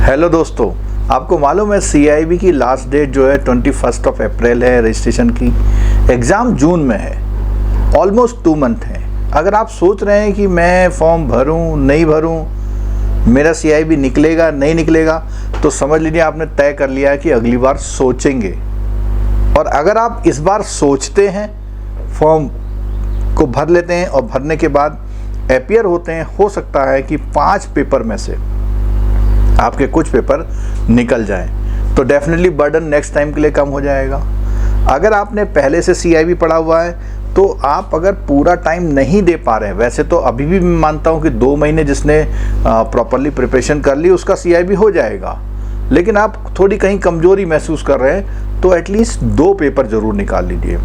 Hello दोस्तों, आपको मालूम है CIB की लास्ट डेट जो है 21 अप्रैल है रजिस्ट्रेशन की। एग्ज़ाम जून में है, ऑलमोस्ट 2 मंथ है। अगर आप सोच रहे हैं कि मैं फॉर्म भरूं नहीं भरूं, मेरा CIB निकलेगा नहीं निकलेगा, तो समझ लीजिए आपने तय कर लिया है कि अगली बार सोचेंगे। और अगर आप इस बार सोचते हैं, फॉर्म को भर लेते हैं और भरने के बाद अपीयर होते हैं, हो सकता है कि 5 पेपर में से आपके कुछ पेपर निकल जाएं, तो डेफिनेटली बर्डन नेक्स्ट टाइम के लिए कम हो जाएगा। अगर आपने पहले से CIB पढ़ा हुआ है तो आप अगर पूरा टाइम नहीं दे पा रहे हैं, वैसे तो अभी भी मैं मानता हूं कि 2 महीने जिसने प्रॉपरली प्रिपरेशन कर ली उसका CIB हो जाएगा, लेकिन आप थोड़ी कहीं कमजोरी महसूस कर रहे हैं तो एटलीस्ट 2 पेपर जरूर निकाल लीजिए।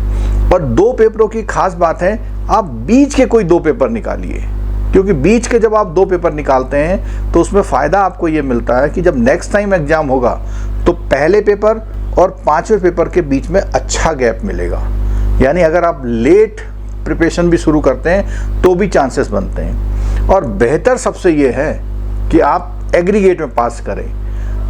और 2 पेपरों की खास बात है, आप बीच के कोई 2 पेपर निकालिए, क्योंकि बीच के जब आप 2 पेपर निकालते हैं तो उसमें फ़ायदा आपको ये मिलता है कि जब नेक्स्ट टाइम एग्ज़ाम होगा तो पहले पेपर और 5वें पेपर के बीच में अच्छा गैप मिलेगा। यानी अगर आप लेट प्रिपरेशन भी शुरू करते हैं तो भी चांसेस बनते हैं। और बेहतर सबसे ये है कि आप एग्रीगेट में पास करें।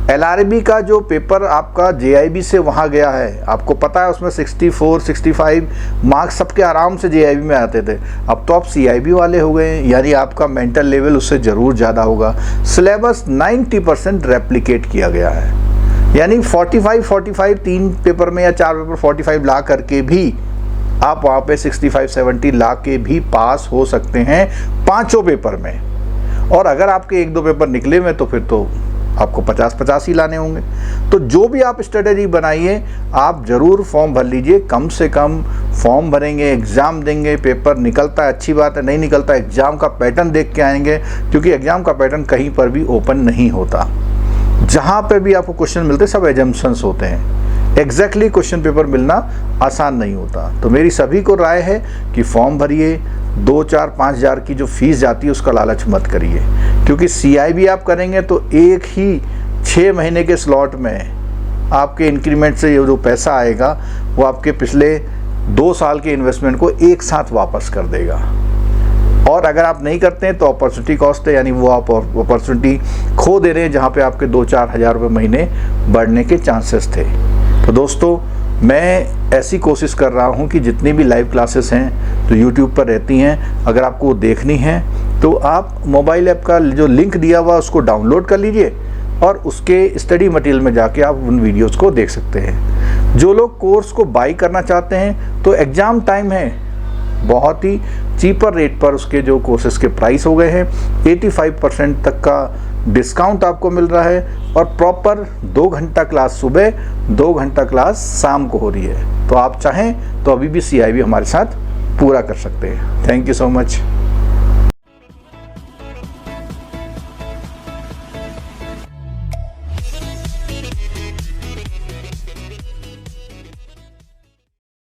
LRB का जो पेपर आपका JIB से वहाँ गया है, आपको पता है उसमें 64, 65 मार्क्स सबके आराम से JIB में आते थे। अब तो आप CIB वाले हो गए, यानी आपका मेंटल लेवल उससे ज़रूर ज़्यादा होगा। सिलेबस 90% रेप्लिकेट किया गया है, यानी 45 3 पेपर में या 4 पेपर 45 ला करके भी आप वहाँ पे 65-70 ला के भी पास हो सकते हैं 5 पेपर में। और अगर आपके 1-2 पेपर निकले में तो फिर तो आपको 50-50 ही लाने होंगे। तो जो भी आप स्ट्रेटेजी बनाइए, आप ज़रूर फॉर्म भर लीजिए। कम से कम फॉर्म भरेंगे, एग्ज़ाम देंगे, पेपर निकलता है अच्छी बात है, नहीं निकलता एग्ज़ाम का पैटर्न देख के आएंगे, क्योंकि एग्ज़ाम का पैटर्न कहीं पर भी ओपन नहीं होता। जहाँ पे भी आपको क्वेश्चन मिलते सब एजम्पशंस होते हैं, एग्जैक्टली क्वेश्चन पेपर मिलना आसान नहीं होता। तो मेरी सभी को राय है कि फॉर्म भरिए, 2-4-5 हज़ार की जो फीस जाती है उसका लालच मत करिए, क्योंकि CIB आप करेंगे तो एक ही 6 महीने के स्लॉट में आपके इंक्रीमेंट से ये जो पैसा आएगा वो आपके पिछले 2 साल के इन्वेस्टमेंट को एक साथ वापस कर देगा। और अगर आप नहीं करते हैं तो अपॉर्चुनिटी कॉस्ट है, यानी वो आप अपॉर्चुनिटी खो दे रहे हैं जहाँ पे आपके 2-4 हज़ार रुपये महीने बढ़ने के चांसेस थे। तो दोस्तों, मैं ऐसी कोशिश कर रहा हूँ कि जितनी भी लाइव क्लासेस हैं जो YouTube पर रहती हैं, अगर आपको देखनी है तो आप मोबाइल ऐप का जो लिंक दिया हुआ उसको डाउनलोड कर लीजिए और उसके स्टडी मटेरियल में जाके आप उन वीडियोस को देख सकते हैं। जो लोग कोर्स को बाई करना चाहते हैं तो एग्ज़ाम टाइम है, बहुत ही चीपर रेट पर उसके जो कोर्सेज के प्राइस हो गए हैं। 85% तक का डिस्काउंट आपको मिल रहा है और प्रॉपर 2 घंटा क्लास सुबह, 2 घंटा क्लास शाम को हो रही है। तो आप चाहें तो अभी भी CIB हमारे साथ पूरा कर सकते हैं। Thank you so much.